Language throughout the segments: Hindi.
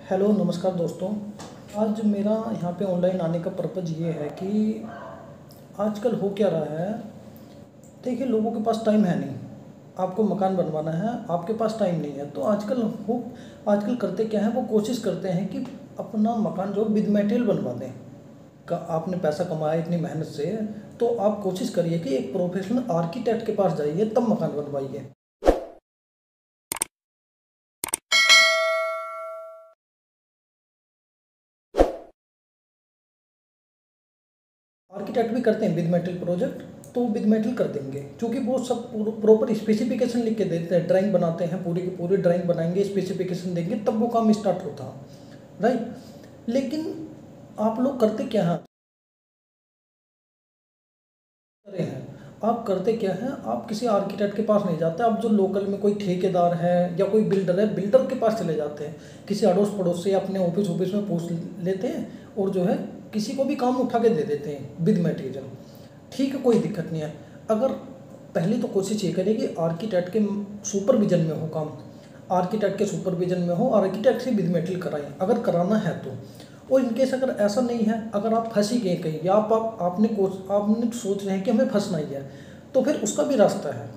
हेलो नमस्कार दोस्तों। आज मेरा यहाँ पे ऑनलाइन आने का पर्पज़ ये है कि आजकल हो क्या रहा है। देखिए, लोगों के पास टाइम है नहीं। आपको मकान बनवाना है, आपके पास टाइम नहीं है, तो आजकल करते क्या है, वो कोशिश करते हैं कि अपना मकान जो विद मटेरियल बनवा दें। आपने पैसा कमाया इतनी मेहनत से, तो आप कोशिश करिए कि एक प्रोफेशनल आर्किटेक्ट के पास जाइए, तब मकान बनवाइए। आर्किटेक्ट भी करते हैं विद मेटल प्रोजेक्ट, तो विद मेटल कर देंगे, क्योंकि वो सब प्रॉपर स्पेसिफिकेशन लिख के देते हैं। ड्राइंग बनाते हैं, पूरी की पूरी ड्राइंग बनाएंगे, स्पेसिफिकेशन देंगे, तब वो काम स्टार्ट होता है, राइट। लेकिन आप लोग करते क्या हैं, आप करते क्या हैं, आप किसी आर्किटेक्ट के पास नहीं जाते। आप जो लोकल में कोई ठेकेदार है या कोई बिल्डर है, बिल्डर के पास चले जाते हैं। किसी अड़ोस पड़ोस से अपने ऑफिस में पूछ लेते हैं और जो है किसी को भी काम उठा के दे देते हैं विद मटेरियल। ठीक है, कोई दिक्कत नहीं है। अगर पहली तो कोशिश ये करें कि आर्किटेक्ट के सुपरविजन में हो काम, आर्किटेक्ट के सुपरविजन में हो, आर्किटेक्ट से विद मटेरियल कराएं अगर कराना है तो। और इनकेस अगर ऐसा नहीं है, अगर आप फंसी गए कहीं या आपने सोच रहे हैं कि हमें फंसना ही है, तो फिर उसका भी रास्ता है।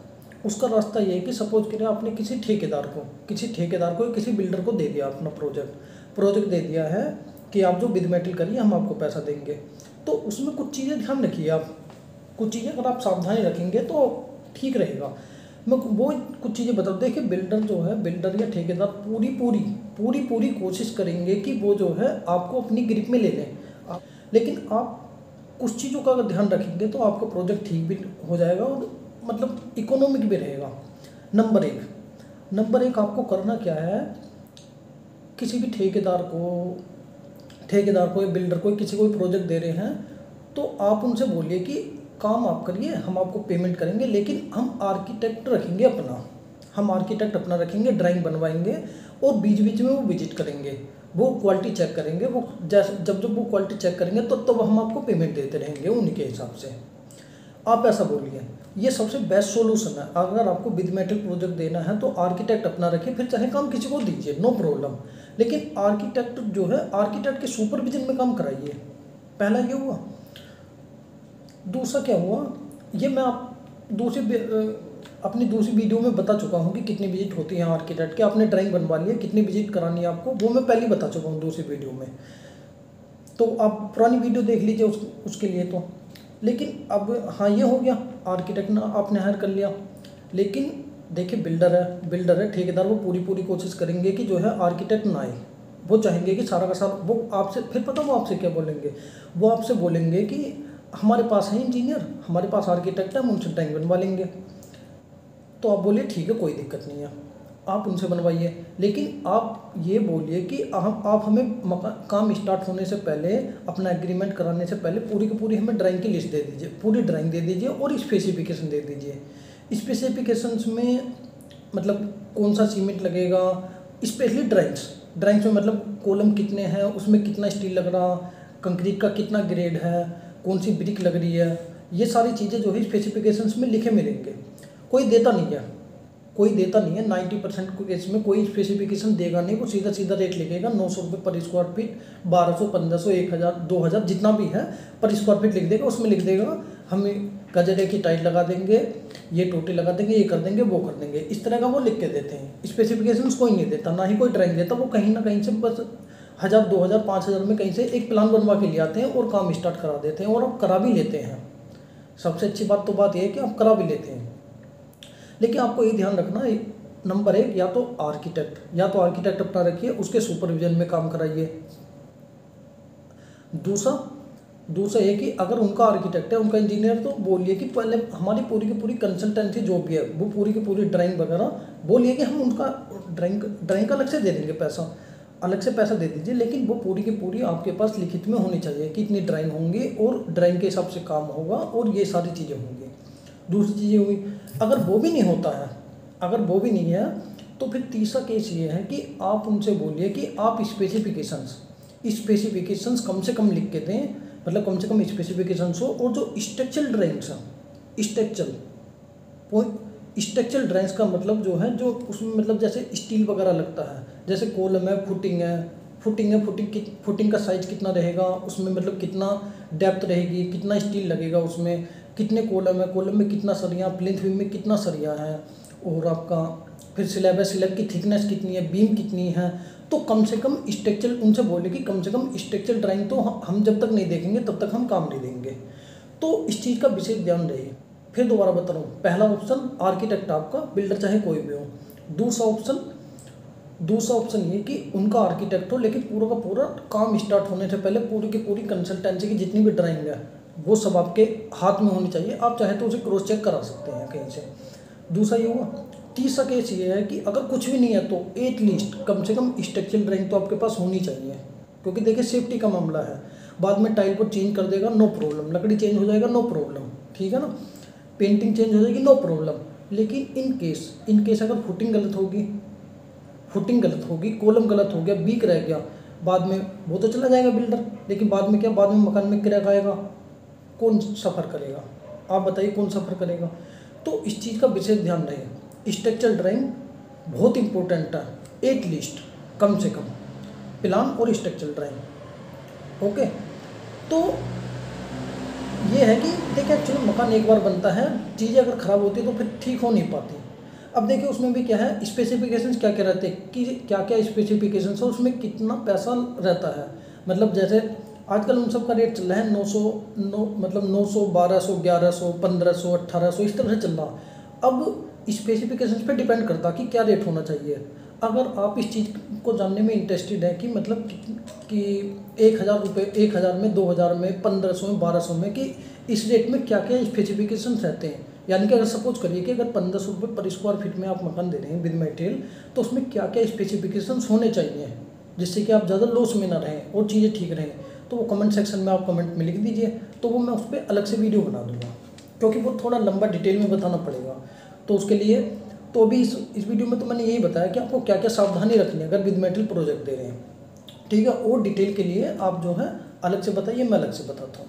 उसका रास्ता ये है कि सपोज करें आपने किसी ठेकेदार को किसी बिल्डर को दे दिया अपना प्रोजेक्ट दे दिया है कि आप जो विद मटेरियल करिए, हम आपको पैसा देंगे। तो उसमें कुछ चीज़ें ध्यान रखिए आप, कुछ चीज़ें अगर आप सावधानी रखेंगे तो ठीक रहेगा। मैं वो कुछ चीज़ें बताऊँ। देखिए, बिल्डर या ठेकेदार पूरी कोशिश करेंगे कि वो जो है आपको अपनी ग्रिप में ले लें। लेकिन आप कुछ चीज़ों का अगर ध्यान रखेंगे तो आपका प्रोजेक्ट ठीक भी हो जाएगा और मतलब इकोनॉमिक भी रहेगा। नंबर एक आपको करना क्या है, किसी भी ठेकेदार को या बिल्डर को किसी को भी प्रोजेक्ट दे रहे हैं, तो आप उनसे बोलिए कि काम आप करिए, हम आपको पेमेंट करेंगे, लेकिन हम आर्किटेक्ट अपना रखेंगे, ड्राइंग बनवाएंगे और बीच बीच में वो विजिट करेंगे, वो क्वालिटी चेक करेंगे। वो जब वो क्वालिटी चेक करेंगे तो हम आपको पेमेंट देते रहेंगे उनके हिसाब से। आप ऐसा बोलिए, ये सबसे बेस्ट सॉल्यूशन है। अगर आपको विद मेटल प्रोजेक्ट देना है तो आर्किटेक्ट अपना रखिए, फिर चाहे काम किसी को दीजिए, नो प्रॉब्लम। लेकिन आर्किटेक्ट के सुपरविजन में काम कराइए। पहला ये हुआ। दूसरा क्या हुआ, ये मैं अपनी दूसरी वीडियो में बता चुका हूँ कि कितनी विजिट होती है आर्किटेक्ट के। आपने ड्राइंग बनवा लिया, कितनी विजिट करानी है आपको, वो मैं पहले बता चुका हूँ दूसरी वीडियो में। तो आप पुरानी वीडियो देख लीजिए उसके लिए तो। लेकिन अब हाँ, ये हो गया, आर्किटेक्ट ना आपने हायर कर लिया। लेकिन देखिए, बिल्डर है ठेकेदार, वो पूरी कोशिश करेंगे कि जो है आर्किटेक्ट ना आए। वो चाहेंगे कि सारा का सारा वो आपसे, फिर पता वो आपसे क्या बोलेंगे, वो आपसे बोलेंगे कि हमारे पास है इंजीनियर, हमारे पास आर्किटेक्ट है, हम उनसे ड्राइंग बनवा लेंगे। तो आप बोलिए ठीक है, कोई दिक्कत नहीं है, आप उनसे बनवाइए। लेकिन आप ये बोलिए कि आप हमें काम स्टार्ट होने से पहले, अपना एग्रीमेंट कराने से पहले पूरी की पूरी हमें ड्राइंग की लिस्ट दे दीजिए, पूरी ड्राइंग दे दीजिए और स्पेसिफिकेशन दे दीजिए। स्पेसिफिकेशंस में मतलब कौन सा सीमेंट लगेगा, स्पेशली ड्राइंग्स में मतलब कॉलम कितने हैं, उसमें कितना स्टील लग रहा, कंक्रीट का कितना ग्रेड है, कौन सी ब्रिक लग रही है, ये सारी चीज़ें जो है स्पेसिफिकेशंस में लिखे मिलेंगे। कोई देता नहीं है 90% केस में कोई स्पेसिफिकेशन देगा नहीं। वो सीधा रेट लिखेगा, 900 रुपये पर स्क्वायर फीट, 1200, 1500, 1000, 2000 जितना भी है पर स्क्वायर फीट लिख देगा। उसमें लिख देगा हम गजरे की टाइल लगा देंगे, ये टोटे लगा देंगे, ये कर देंगे, वो कर देंगे। इस तरह का वो लिख के देते हैं। स्पेसिफिकेशन कोई नहीं देता, ना ही कोई ड्राइंग देता। वो कहीं ना कहीं से बस 1000, 2000, 5000 में कहीं से एक प्लान बनवा के ले आते हैं और काम स्टार्ट करा देते हैं, और आप करा भी लेते हैं। सबसे अच्छी बात यह है कि आप करा भी लेते हैं। लेकिन आपको ये ध्यान रखना है, नंबर एक, या तो आर्किटेक्ट अपना रखिए, उसके सुपरविजन में काम कराइए। दूसरा ये कि अगर उनका आर्किटेक्ट है, उनका इंजीनियर, तो बोलिए कि पहले हमारी पूरी की पूरी कंसल्टेंसी जो भी है, वो पूरी की पूरी ड्राइंग वगैरह बोलिए कि हम उनका ड्राइंग का अलग से दे देंगे, अलग से पैसा दे दीजिए। लेकिन वो पूरी की पूरी आपके पास लिखित में होनी चाहिए कि इतनी ड्राइंग होंगी और ड्राइंग के हिसाब से काम होगा और ये सारी चीज़ें होंगी। दूसरी चीज़ें हुई, अगर वो भी नहीं है तो फिर तीसरा केस ये है कि आप उनसे बोलिए कि आप स्पेसिफिकेशंस कम से कम लिख के दें, मतलब कम से कम स्पेसिफिकेशंस हो। और जो स्ट्रक्चरल ड्राइंग्स हैं, स्ट्रक्चरल ड्राइंग्स का मतलब जो है, जो उसमें मतलब जैसे स्टील वगैरह लगता है, जैसे कॉलम है, फुटिंग है, फुटिंग का साइज़ कितना रहेगा, उसमें मतलब कितना डेप्थ रहेगी, कितना स्टील लगेगा, उसमें कितने कॉलम है, कॉलम में कितना सरिया, प्लिंथ बीम में कितना सरिया है, और आपका फिर स्लैब है, स्लैब की थिकनेस कितनी है, बीम कितनी है। तो कम से कम स्ट्रक्चर उनसे बोले कि कम से कम स्ट्रक्चर ड्राइंग तो हम जब तक नहीं देखेंगे तब तक हम काम नहीं देंगे। तो इस चीज़ का विशेष ध्यान रहे। फिर दोबारा बता रहा हूँ, पहला ऑप्शन आर्किटेक्ट आपका, बिल्डर चाहे कोई भी हो। दूसरा ऑप्शन ये कि उनका आर्किटेक्ट हो, लेकिन पूरा का पूरा काम स्टार्ट होने से पहले पूरी की पूरी कंसल्टेंसी की जितनी भी ड्राइंग है वो सब आपके हाथ में होनी चाहिए। आप चाहे तो उसे क्रॉस चेक करा सकते हैं कहीं से। दूसरा ये हुआ। तीसरा केस ये है कि अगर कुछ भी नहीं है तो एटलीस्ट कम से कम स्ट्रक्चरल ड्राइंग तो आपके पास होनी चाहिए, क्योंकि देखिए सेफ्टी का मामला है। बाद में टाइल को चेंज कर देगा, नो प्रॉब्लम, लकड़ी चेंज हो जाएगा, नो प्रॉब्लम, ठीक है ना, पेंटिंग चेंज हो जाएगी, नो प्रॉब्लम। लेकिन इन केस अगर फुटिंग गलत होगी, कॉलम गलत हो गया, वीक रह गया, बाद में वो तो चला जाएगा बिल्डर, लेकिन बाद में क्या, बाद में मकान में क्रैक आएगा, कौन सफ़र करेगा? आप बताइए कौन सफ़र करेगा? तो इस चीज़ का विशेष ध्यान रहे। स्ट्रक्चरल ड्राइंग बहुत इंपॉर्टेंट है, एटलीस्ट कम से कम प्लान और स्ट्रक्चरल ड्राइंग। ओके, तो ये है कि देखिए एक्चुअली मकान एक बार बनता है, चीज़ें अगर ख़राब होती है तो फिर ठीक हो नहीं पाती। अब देखिए उसमें भी क्या है, स्पेसिफिकेशंस क्या क्या रहते हैं, कि क्या क्या स्पेसिफिकेशंस है, उसमें कितना पैसा रहता है। मतलब जैसे आजकल उन सब का रेट चल रहा है 900 मतलब 900, 1200, 1100, 1500, 1800 इस तरह से चल रहा। अब स्पेसिफिकेशंस पे डिपेंड करता कि क्या रेट होना चाहिए। अगर आप इस चीज़ को जानने में इंटरेस्टेड है कि मतलब कि 1000 रुपये, 1000 में, 2000 में, 1500 में, 1200 में, कि इस रेट में क्या क्या स्पेसिफिकेशंस रहते हैं। यानी कि अगर सपोज करिए कि अगर 1500 रुपये पर स्क्वायर फीट में आप मकान दे रहे हैं विद मटेरियल, तो उसमें क्या क्या स्पेसिफिकेशंस होने चाहिए जिससे कि आप ज़्यादा लॉस में ना रहें और चीज़ें ठीक रहें। तो वो कमेंट सेक्शन में आप कमेंट में लिख दीजिए, तो वो मैं उस पर अलग से वीडियो बना दूँगा, क्योंकि वो थोड़ा लंबा डिटेल में बताना पड़ेगा। तो उसके लिए तो अभी इस वीडियो में तो मैंने यही बताया कि आपको क्या क्या सावधानी रखनी है अगर विद मटेरियल प्रोजेक्ट दे रहे हैं, ठीक है। और डिटेल के लिए आप जो है अलग से बताइए, मैं अलग से बताता हूँ।